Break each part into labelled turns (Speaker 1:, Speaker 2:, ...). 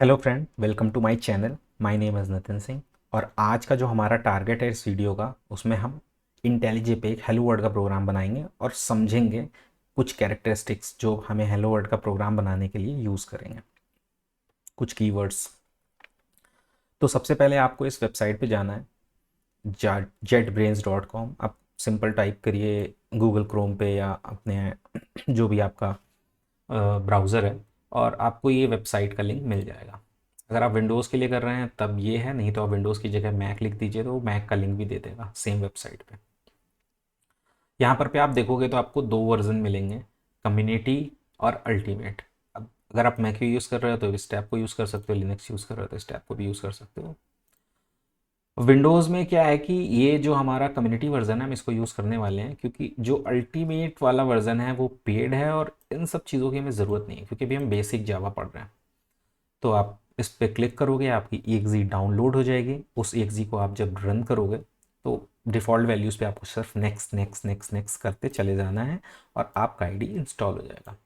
Speaker 1: Hello friend, welcome to my channel. My name is Nitin Singh. और आज का जो हमारा टारगेट है इस वीडियो का, उसमें हम इंटेलिजे पे एक हेलो वर्ड का प्रोग्राम बनाएंगे और समझेंगे कुछ कैरेक्टरिस्टिक्स जो हमें हेलो वर्ड का प्रोग्राम बनाने के लिए यूज़ करेंगे, कुछ कीवर्ड्स। तो सबसे पहले आपको इस वेबसाइट पे जाना है, jetbrains.com। आप सिंपल टाइप करिए गूगल क्रोम पे या अपने जो भी आपका ब्राउज़र है, और आपको ये वेबसाइट का लिंक मिल जाएगा। अगर आप विंडोज़ के लिए कर रहे हैं तब ये है, नहीं तो आप विंडोज़ की जगह मैक लिख दीजिए तो वो मैक का लिंक भी दे देगा सेम वेबसाइट पे। यहाँ पर पे आप देखोगे तो आपको दो वर्जन मिलेंगे, कम्युनिटी और अल्टीमेट। अब अगर आप मैक यूज़ कर रहे हो तो इस टैब को यूज़ कर सकते हो, लिनक्स यूज़ कर रहे हो तो इस टैब को भी यूज़ कर सकते हो। विंडोज़ में क्या है कि ये जो हमारा कम्युनिटी वर्जन है हम इसको यूज़ करने वाले हैं, क्योंकि जो अल्टीमेट वाला वर्जन है वो पेड है और इन सब चीज़ों की हमें ज़रूरत नहीं है, क्योंकि अभी हम बेसिक जावा पढ़ रहे हैं। तो आप इस पर क्लिक करोगे, आपकी EXE डाउनलोड हो जाएगी। उस EXE को आप जब रन करोगे तो डिफ़ॉल्ट वैल्यूज़ पे आपको सिर्फ नेक्स्ट नेक्स्ट नेक्स्ट नेक्स्ट करते चले जाना है और आपका आईडी इंस्टॉल हो जाएगा।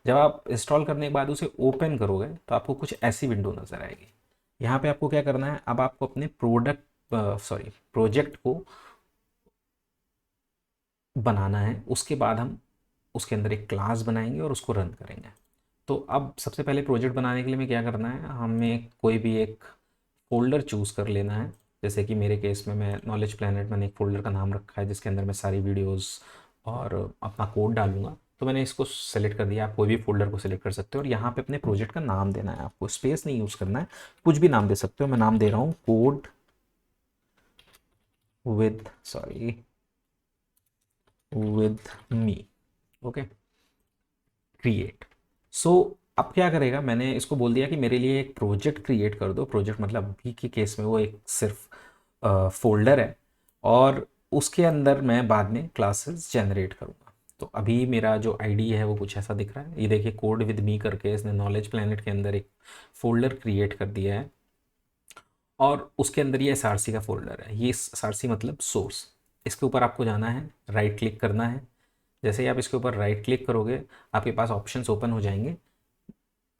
Speaker 1: जब आप इंस्टॉल करने के बाद उसे ओपन करोगे तो आपको कुछ ऐसी विंडो नज़र आएगी। यहाँ पे आपको क्या करना है, अब आपको अपने प्रोजेक्ट को बनाना है। उसके बाद हम उसके अंदर एक क्लास बनाएंगे और उसको रन करेंगे। तो अब सबसे पहले प्रोजेक्ट बनाने के लिए हमें क्या करना है, हमें कोई भी एक फ़ोल्डर चूज़ कर लेना है। जैसे कि मेरे केस में मैं नॉलेज प्लैनेट, मैंने एक फ़ोल्डर का नाम रखा है जिसके अंदर मैं सारी वीडियोस और अपना कोड डालूंगा। तो मैंने इसको सेलेक्ट कर दिया। आप कोई भी फ़ोल्डर को सेलेक्ट कर सकते हो और यहाँ पे अपने प्रोजेक्ट का नाम देना है। आपको स्पेस नहीं यूज़ करना है, कुछ भी नाम दे सकते हो। मैं नाम दे रहा हूँ code with with me. Okay, create. So अब क्या करेगा, मैंने इसको बोल दिया कि मेरे लिए एक प्रोजेक्ट क्रिएट कर दो। प्रोजेक्ट मतलब अभी के केस में वो एक सिर्फ फोल्डर है और उसके अंदर मैं बाद में क्लासेस जनरेट करूँगा। तो अभी मेरा जो आईडी है वो कुछ ऐसा दिख रहा है। ये देखिए, कोड विद मी करके इसने नॉलेज प्लैनेट के अंदर एक फ़ोल्डर क्रिएट कर दिया है और उसके अंदर ये SRC का फ़ोल्डर है। ये SRC मतलब सोर्स। इसके ऊपर आपको जाना है, राइट क्लिक करना है। जैसे ही आप इसके ऊपर राइट क्लिक करोगे आपके पास ऑप्शंस ओपन हो जाएंगे।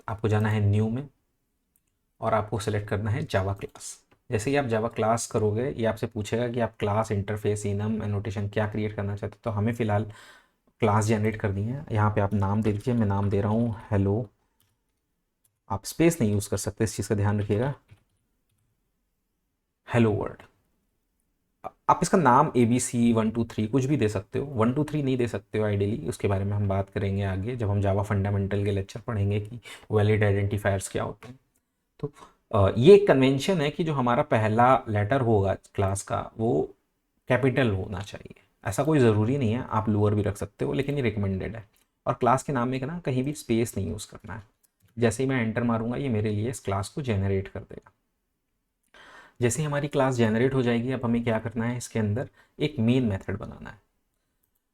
Speaker 1: आपको जाना है न्यू में और आपको सेलेक्ट करना है जावा क्लास। जैसे ही आप जावा क्लास करोगे ये आपसे पूछेगा कि आप क्लास, इंटरफेस, इनम, एनोटेशन क्या क्रिएट करना चाहते हो। तो हमें फ़िलहाल क्लास जनरेट करनी है। यहाँ पे आप नाम दे दीजिए। मैं नाम दे रहा हूँ हेलो। आप स्पेस नहीं यूज़ कर सकते, इस चीज़ का ध्यान रखिएगा। Hello world. आप इसका नाम ABC 1 2 3 कुछ भी दे सकते हो। 1 2 3 नहीं दे सकते हो आइडियली, उसके बारे में हम बात करेंगे आगे जब हम जावा फंडामेंटल के लेक्चर पढ़ेंगे कि वैलिड आइडेंटिफायर्स क्या होते हैं। तो ये एक कन्वेंशन है कि जो हमारा पहला लेटर होगा क्लास का वो कैपिटल होना चाहिए। ऐसा कोई ज़रूरी नहीं है, आप लोअर भी रख सकते हो, लेकिन ये रिकमेंडेड है। और क्लास के नाम में ना कहीं भी स्पेस नहीं यूज़ करना है। जैसे ही मैं एंटर मारूंगा ये मेरे लिए इस क्लास को जेनरेट कर देगा। जैसे ही हमारी क्लास जेनरेट हो जाएगी, अब हमें क्या करना है, इसके अंदर एक मेन मेथड बनाना है।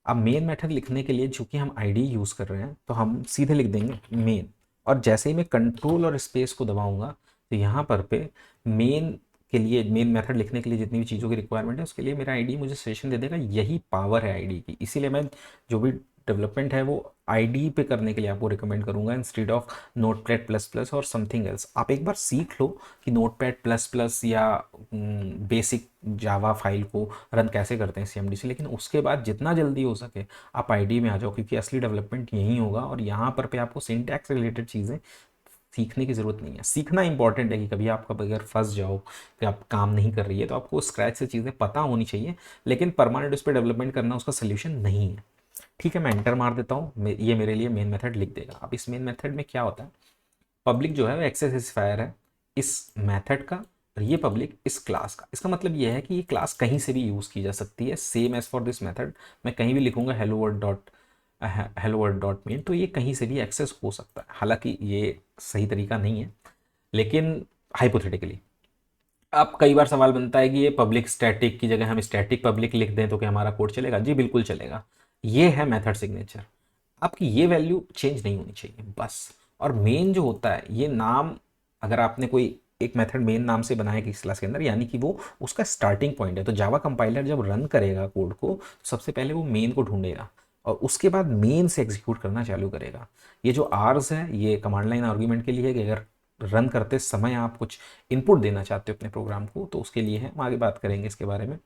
Speaker 1: अब मेन मेथड लिखने के लिए चूंकि हम आईडी यूज़ कर रहे हैं तो हम सीधे लिख देंगे मेन। और जैसे ही मैं कंट्रोल और स्पेस को दबाऊंगा तो यहाँ पर पे मेन के लिए, मेन मेथड लिखने के लिए जितनी भी चीज़ों की रिक्वायरमेंट है उसके लिए मेरा आईडी मुझे सजेशन दे देगा। यही पावर है आईडी की। इसीलिए मैं जो भी डेवलपमेंट है वो आईडी पे करने के लिए आपको रिकमेंड करूंगा instead of notepad plus plus और समथिंग एल्स। आप एक बार सीख लो कि नोटपैड प्लस प्लस या बेसिक जावा फाइल को रन कैसे करते हैं CMD से, लेकिन उसके बाद जितना जल्दी हो सके आप आईडी में आ जाओ, क्योंकि असली डेवलपमेंट यहीं होगा। और यहाँ पर पे आपको सिंटैक्स रिलेटेड चीज़ें सीखने की ज़रूरत नहीं है। सीखना इंपॉर्टेंट है कि कभी आप अगर फंस जाओ कि आप काम नहीं कर रही है तो आपको स्क्रैच से चीज़ें पता होनी चाहिए, लेकिन परमानेंट उस पर डेवलपमेंट करना उसका सोल्यूशन नहीं है। ठीक है, मैं एंटर मार देता हूँ, ये मेरे लिए मेन मेथड लिख देगा। अब इस मेन मेथड में क्या होता है, पब्लिक जो है वो एक्सेस स्पेसिफायर है इस मेथड का, और ये पब्लिक इस क्लास का। इसका मतलब ये है कि ये क्लास कहीं से भी यूज़ की जा सकती है। Same as for this method, मैं कहीं भी लिखूंगा हेलो वर्ल्ड डॉट मेन, तो ये कहीं से भी एक्सेस हो सकता है। हालांकि ये सही तरीका नहीं है, लेकिन हाइपोथेटिकली अब कई बार सवाल बनता है कि ये पब्लिक स्टैटिक की जगह हम स्टैटिक पब्लिक लिख दें तो क्या हमारा कोड चलेगा? जी बिल्कुल चलेगा। ये है मेथड सिग्नेचर। आपकी ये वैल्यू चेंज नहीं होनी चाहिए बस। और मेन जो होता है ये नाम, अगर आपने कोई एक मेथड मेन नाम से बनाया किसी क्लास के अंदर, यानी कि वो उसका स्टार्टिंग पॉइंट है। तो जावा कंपाइलर जब रन करेगा कोड को तो सबसे पहले वो मेन को ढूंढेगा और उसके बाद मेन से एग्जीक्यूट करना चालू करेगा। ये जो आर्स है ये कमांड लाइन आर्ग्यूमेंट के लिए है कि अगर रन करते समय आप कुछ इनपुट देना चाहते हो अपने प्रोग्राम को, तो उसके लिए है, हम आगे बात करेंगे इसके बारे में।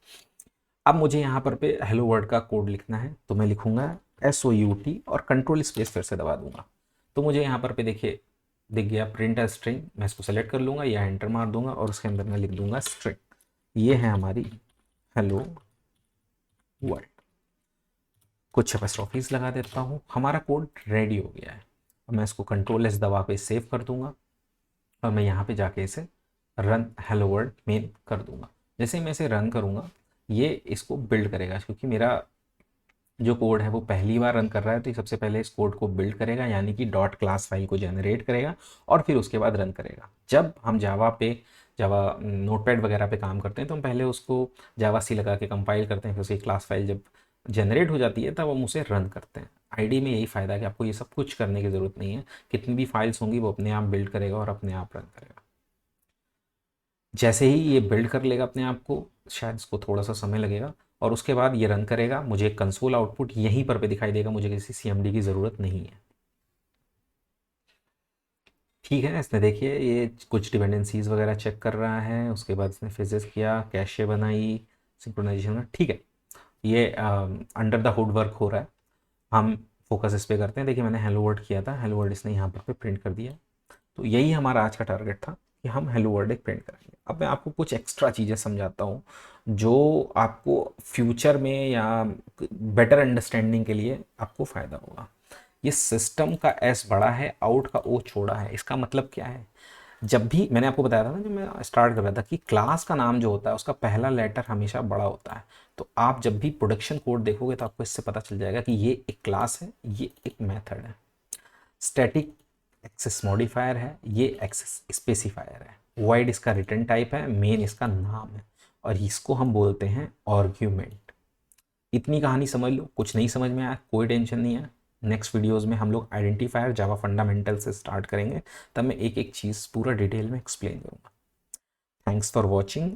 Speaker 1: अब मुझे यहाँ पर पे हेलो वर्ल्ड का कोड लिखना है, तो मैं लिखूंगा SOUT और कंट्रोल स्पेस फिर से दबा दूंगा। तो मुझे यहाँ पर पे देखिए दिख गया प्रिंट एज स्ट्रिंग, मैं इसको सेलेक्ट कर लूँगा या एंटर मार दूंगा और उसके अंदर मैं लिख दूंगा स्ट्रिंग। ये है हमारी हेलो वर्ल्ड। कुछ एपस्ट्रॉफीज लगा देता हूँ, हमारा कोड रेडी हो गया है। अब मैं इसको कंट्रोल एस दबा पे सेव कर दूंगा और मैं यहाँ पे जाके इसे रन हेलो वर्ल्ड मेन कर दूंगा। जैसे ही मैं इसे रन करूँगा ये इसको बिल्ड करेगा, क्योंकि मेरा जो कोड है वो पहली बार रन कर रहा है, तो ये सबसे पहले इस कोड को बिल्ड करेगा, यानी कि डॉट क्लास फाइल को जनरेट करेगा और फिर उसके बाद रन करेगा। जब हम जावा नोटपैड वगैरह पे काम करते हैं तो हम पहले उसको जावा सी लगा के कंपाइल करते हैं, फिर उसकी क्लास फाइल जब जनरेट हो जाती है तब हम उसे रन करते हैं। आईडी में यही फ़ायदा है कि आपको ये सब कुछ करने की ज़रूरत नहीं है, कितनी भी फाइल्स होंगी वो अपने आप बिल्ड करेगा और अपने आप रन करेगा। जैसे ही ये बिल्ड कर लेगा अपने आप को, शायद इसको थोड़ा सा समय लगेगा, और उसके बाद ये रन करेगा, मुझे कंसोल आउटपुट यहीं पर पे दिखाई देगा, मुझे किसी CMD की ज़रूरत नहीं है। ठीक है, इसने देखिए ये कुछ डिपेंडेंसीज वगैरह चेक कर रहा है, उसके बाद इसने फिजिक्स किया, कैशे बनाई, सिंक्रोनाइजेशन, ठीक है, ये अंडर द हुड वर्क हो रहा है। हम फोकस इस पे करते हैं। देखिए मैंने हेलो वर्ल्ड किया था, हेलो वर्ल्ड इसने यहाँ पर पे प्रिंट कर दिया। तो यही हमारा आज का टारगेट था कि हम हेलो वर्ल्ड एक प्रिंट करेंगे। अब मैं आपको कुछ एक्स्ट्रा चीज़ें समझाता हूँ जो आपको फ्यूचर में या बेटर अंडरस्टैंडिंग के लिए आपको फ़ायदा होगा। ये सिस्टम का एस बड़ा है, आउट का ओ छोटा है। इसका मतलब क्या है, जब भी मैंने आपको बताया था ना, जब मैं स्टार्ट कर रहा था, कि क्लास का नाम जो होता है उसका पहला लेटर हमेशा बड़ा होता है। तो आप जब भी प्रोडक्शन कोड देखोगे तो आपको इससे पता चल जाएगा कि ये एक क्लास है, ये एक मेथड है। स्टैटिक एक्सेस मॉडिफायर है, ये एक्सेस स्पेसिफायर है। वॉइड इसका रिटर्न टाइप है, मेन इसका नाम है, और इसको हम बोलते हैं आर्ग्यूमेंट। इतनी कहानी समझ लो। कुछ नहीं समझ में आया कोई टेंशन नहीं है, नेक्स्ट वीडियोस में हम लोग आइडेंटिफायर जावा फंडामेंटल से स्टार्ट करेंगे, तब मैं एक एक चीज़ पूरा डिटेल में एक्सप्लेन करूँगा। Thanks for watching.